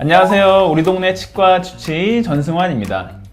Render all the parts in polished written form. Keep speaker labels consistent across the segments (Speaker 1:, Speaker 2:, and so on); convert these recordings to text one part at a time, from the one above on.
Speaker 1: 안녕하세요. 우리 동네 치과 주치의 전승환입니다.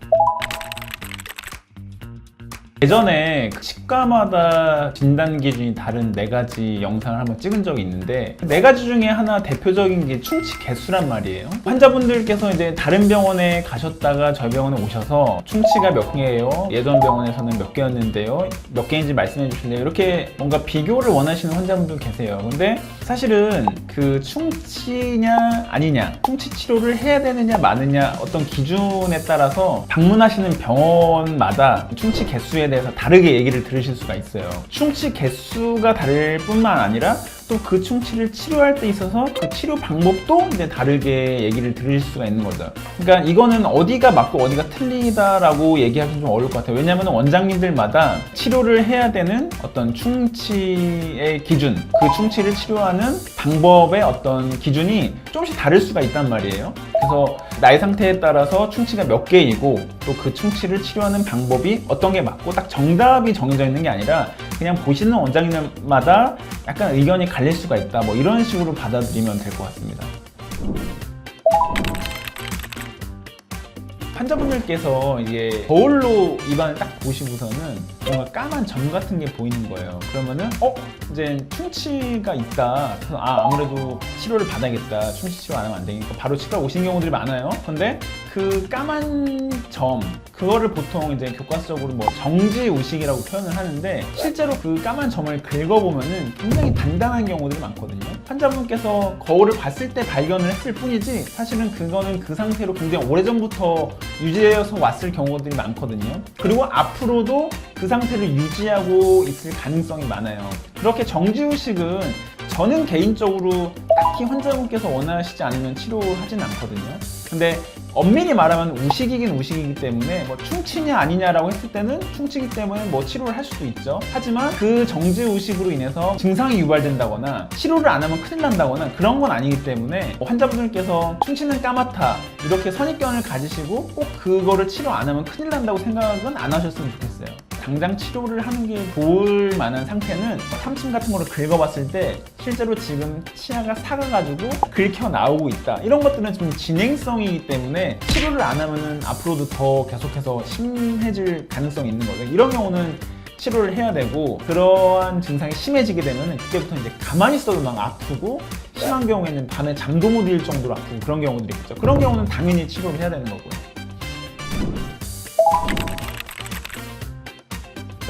Speaker 1: 예전에 치과마다 진단 기준이 다른 4가지 영상을 한번 찍은 적이 있는데 4가지 중에 하나 대표적인 게 충치 개수란 말이에요. 환자분들께서 이제 다른 병원에 가셨다가 저희 병원에 오셔서 충치가 몇 개예요? 예전 병원에서는 몇 개였는데요? 몇 개인지 말씀해 주실래요? 이렇게 뭔가 비교를 원하시는 환자분들 계세요. 근데 사실은 그 충치냐 아니냐, 충치 치료를 해야 되느냐 마느냐 어떤 기준에 따라서 방문하시는 병원마다 충치 개수에 대해서 다르게 얘기를 들으실 수가 있어요. 충치 개수가 다를 뿐만 아니라 또 그 충치를 치료할 때 있어서 그 치료 방법도 이제 다르게 얘기를 들으실 수가 있는 거죠. 그러니까 이거는 어디가 맞고 어디가 틀리다라고 얘기하기 좀 어려울 것 같아요. 왜냐하면 원장님들마다 치료를 해야 되는 어떤 충치의 기준, 그 충치를 치료하는 방법의 어떤 기준이 조금씩 다를 수가 있단 말이에요. 그래서 나의 상태에 따라서 충치가 몇 개이고 또 그 충치를 치료하는 방법이 어떤 게 맞고 딱 정답이 정해져 있는 게 아니라 그냥 보시는 원장님마다 약간 의견이 갈릴 수가 있다, 뭐 이런 식으로 받아들이면 될 것 같습니다. 환자분들께서 이게 거울로 입안을 딱 보시고서는 뭔가 까만 점 같은 게 보이는 거예요. 그러면은 이제 충치가 있다. 그래서 아무래도 치료를 받아야겠다. 충치 치료 안 하면 안 되니까 바로 치과 오시는 경우들이 많아요. 근데 그 까만 점, 그거를 보통 이제 교과서적으로 뭐 정지우식이라고 표현을 하는데 실제로 그 까만 점을 긁어보면은 굉장히 단단한 경우들이 많거든요. 환자분께서 거울을 봤을 때 발견을 했을 뿐이지 사실은 그거는 그 상태로 굉장히 오래전부터 유지되어서 왔을 경우들이 많거든요. 그리고 앞으로도 그 상태를 유지하고 있을 가능성이 많아요. 그렇게 정지우식은 저는 개인적으로 딱히 환자분께서 원하시지 않으면 치료하진 않거든요. 근데 엄밀히 말하면 우식이긴 우식이기 때문에 뭐 충치냐 아니냐라고 했을 때는 충치이기 때문에 뭐 치료를 할 수도 있죠. 하지만 그 정지우식으로 인해서 증상이 유발된다거나 치료를 안 하면 큰일 난다거나 그런 건 아니기 때문에 환자분들께서 충치는 까맣다 이렇게 선입견을 가지시고 꼭 그거를 치료 안 하면 큰일 난다고 생각은 안 하셨으면 좋겠어요. 당장 치료를 하는 게 좋을 만한 상태는 삼침 같은 거를 긁어봤을 때 실제로 지금 치아가 삭아가지고 긁혀 나오고 있다, 이런 것들은 좀 진행성이기 때문에 치료를 안 하면은 앞으로도 더 계속해서 심해질 가능성이 있는 거죠. 이런 경우는 치료를 해야 되고, 그러한 증상이 심해지게 되면 그때부터 이제 가만히 있어도 막 아프고 심한 경우에는 밤에 잠도 못 들 정도로 아프고 그런 경우들이 있죠. 그런 경우는 당연히 치료를 해야 되는 거고요.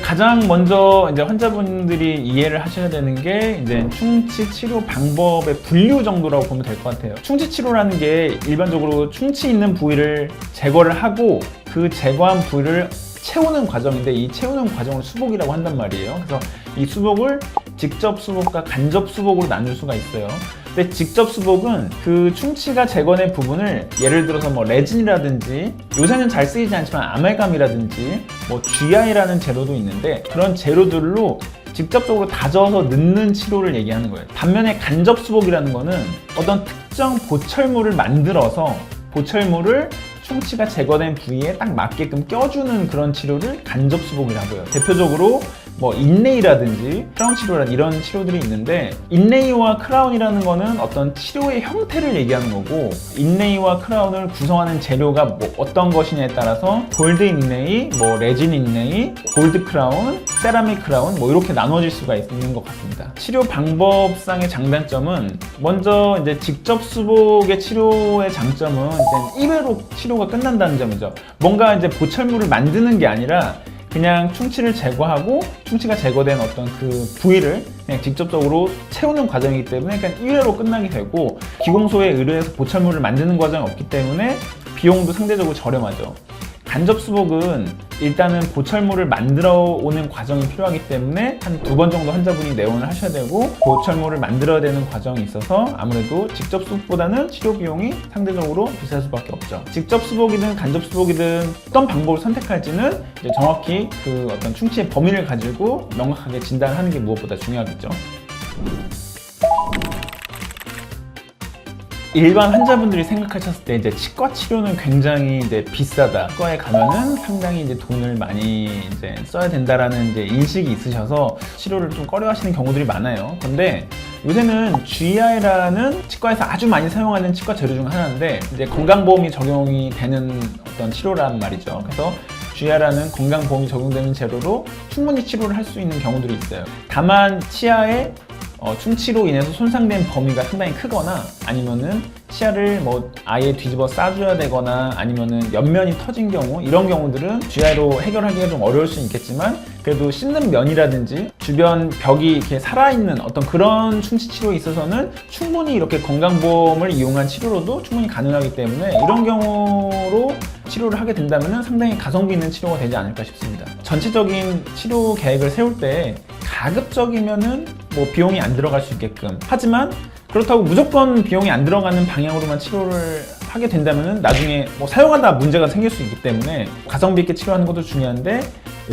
Speaker 1: 가장 먼저 이제 환자분들이 이해를 하셔야 되는 게 이제 충치 치료 방법의 분류 정도라고 보면 될 것 같아요. 충치 치료라는 게 일반적으로 충치 있는 부위를 제거를 하고 그 제거한 부위를 채우는 과정인데, 이 채우는 과정을 수복이라고 한단 말이에요. 그래서 이 수복을 직접 수복과 간접 수복으로 나눌 수가 있어요. 근데 직접 수복은 그 충치가 제거된 부분을 예를 들어서 뭐 레진이라든지, 요새는 잘 쓰이지 않지만 아말감이라든지 뭐 GI라는 재료도 있는데 그런 재료들로 직접적으로 다져서 넣는 치료를 얘기하는 거예요. 반면에 간접 수복이라는 거는 어떤 특정 보철물을 만들어서 보철물을 충치가 제거된 부위에 딱 맞게끔 껴주는 그런 치료를 간접 수복이라고 해요. 대표적으로 뭐 인레이라든지 크라운 치료라든지 이런 치료들이 있는데, 인레이와 크라운이라는 거는 어떤 치료의 형태를 얘기하는 거고, 인레이와 크라운을 구성하는 재료가 뭐 어떤 것이냐에 따라서 골드 인레이, 뭐 레진 인레이, 골드 크라운, 세라믹 크라운 뭐 이렇게 나눠질 수가 있는 것 같습니다. 치료 방법상의 장단점은 먼저 이제 직접 수복의 치료의 장점은 이제 1회로 치료가 끝난다는 점이죠. 뭔가 이제 보철물을 만드는 게 아니라 그냥 충치를 제거하고 충치가 제거된 어떤 그 부위를 그냥 직접적으로 채우는 과정이기 때문에 그냥 1회로 끝나게 되고, 기공소에 의뢰해서 보철물을 만드는 과정이 없기 때문에 비용도 상대적으로 저렴하죠. 간접 수복은 일단은 보철물을 만들어 오는 과정이 필요하기 때문에 한 2번 정도 환자분이 내원을 하셔야 되고, 보철물을 만들어야 되는 과정이 있어서 아무래도 직접 수복보다는 치료 비용이 상대적으로 비쌀 수밖에 없죠. 직접 수복이든 간접 수복이든 어떤 방법을 선택할지는 이제 정확히 그 어떤 충치의 범위를 가지고 명확하게 진단하는 게 무엇보다 중요하겠죠. 일반 환자분들이 생각하셨을 때 이제 치과 치료는 굉장히 이제 비싸다. 치과에 가면은 상당히 이제 돈을 많이 이제 써야 된다라는 이제 인식이 있으셔서 치료를 좀 꺼려하시는 경우들이 많아요. 근데 요새는 GI라는 치과에서 아주 많이 사용하는 치과 재료 중 하나인데 이제 건강보험이 적용이 되는 어떤 치료란 말이죠. 그래서 GI라는 건강보험이 적용되는 재료로 충분히 치료를 할 수 있는 경우들이 있어요. 다만 치아에 충치로 인해서 손상된 범위가 상당히 크거나 아니면은 치아를 뭐 아예 뒤집어 싸줘야 되거나 아니면은 옆면이 터진 경우, 이런 경우들은 GI로 해결하기가 좀 어려울 수는 있겠지만 그래도 씹는 면이라든지 주변 벽이 이렇게 살아있는 어떤 그런 충치 치료에 있어서는 충분히 이렇게 건강보험을 이용한 치료로도 충분히 가능하기 때문에 이런 경우로 치료를 하게 된다면 상당히 가성비 있는 치료가 되지 않을까 싶습니다. 전체적인 치료 계획을 세울 때 가급적이면은 뭐 비용이 안 들어갈 수 있게끔, 하지만 그렇다고 무조건 비용이 안 들어가는 방향으로만 치료를 하게 된다면 나중에 뭐 사용하다 문제가 생길 수 있기 때문에 가성비 있게 치료하는 것도 중요한데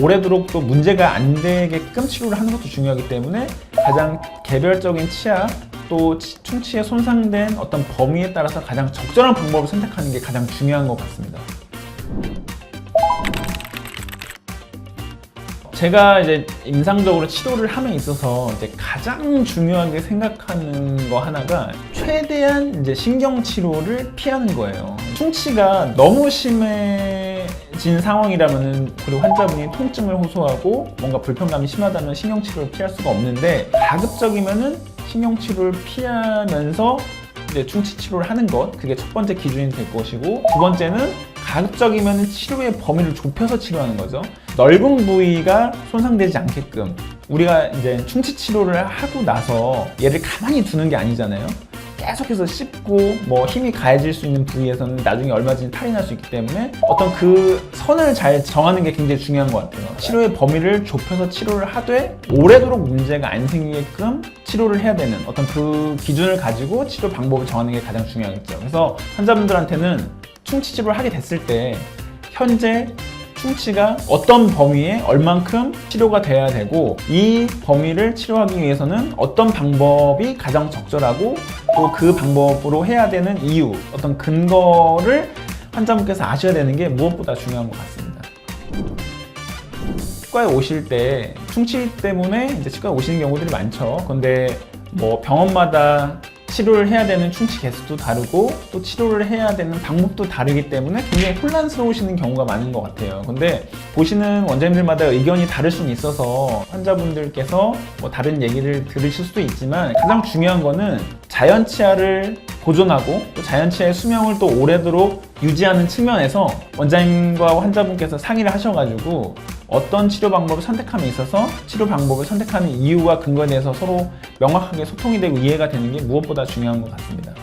Speaker 1: 오래도록 또 문제가 안 되게끔 치료를 하는 것도 중요하기 때문에 가장 개별적인 치아 또 충치에 손상된 어떤 범위에 따라서 가장 적절한 방법을 선택하는 게 가장 중요한 것 같습니다. 제가 이제 임상적으로 치료를 함에 있어서 이제 가장 중요하게 생각하는 거 하나가 최대한 이제 신경 치료를 피하는 거예요. 충치가 너무 심해진 상황이라면은, 그리고 환자분이 통증을 호소하고 뭔가 불편감이 심하다면 신경 치료를 피할 수가 없는데 가급적이면은 신경 치료를 피하면서 이제 충치 치료를 하는 것, 그게 첫 번째 기준이 될 것이고, 두 번째는 가급적이면 치료의 범위를 좁혀서 치료하는 거죠. 넓은 부위가 손상되지 않게끔 우리가 이제 충치 치료를 하고 나서 얘를 가만히 두는 게 아니잖아요. 계속해서 씹고 뭐 힘이 가해질 수 있는 부위에서는 나중에 얼마든지 탈이 날 수 있기 때문에 어떤 그 선을 잘 정하는 게 굉장히 중요한 것 같아요. 치료의 범위를 좁혀서 치료를 하되 오래도록 문제가 안 생기게끔 치료를 해야 되는 어떤 그 기준을 가지고 치료 방법을 정하는 게 가장 중요하겠죠. 그래서 환자분들한테는 충치 치료를 하게 됐을 때 현재 충치가 어떤 범위에 얼만큼 치료가 돼야 되고 이 범위를 치료하기 위해서는 어떤 방법이 가장 적절하고 또 그 방법으로 해야 되는 이유, 어떤 근거를 환자분께서 아셔야 되는 게 무엇보다 중요한 것 같습니다. 치과에 오실 때 충치 때문에 이제 치과에 오시는 경우들이 많죠. 근데 뭐 병원마다 치료를 해야 되는 충치 개수도 다르고 또 치료를 해야 되는 방법도 다르기 때문에 굉장히 혼란스러우시는 경우가 많은 것 같아요. 근데 보시는 원장님들마다 의견이 다를 수는 있어서 환자분들께서 뭐 다른 얘기를 들으실 수도 있지만 가장 중요한 거는 자연 치아를 보존하고 또 자연 치아의 수명을 또 오래도록 유지하는 측면에서 원장님과 환자분께서 상의를 하셔가지고 어떤 치료 방법을 선택함에 있어서 치료 방법을 선택하는 이유와 근거에 대해서 서로 명확하게 소통이 되고 이해가 되는 게 무엇보다 중요한 것 같습니다.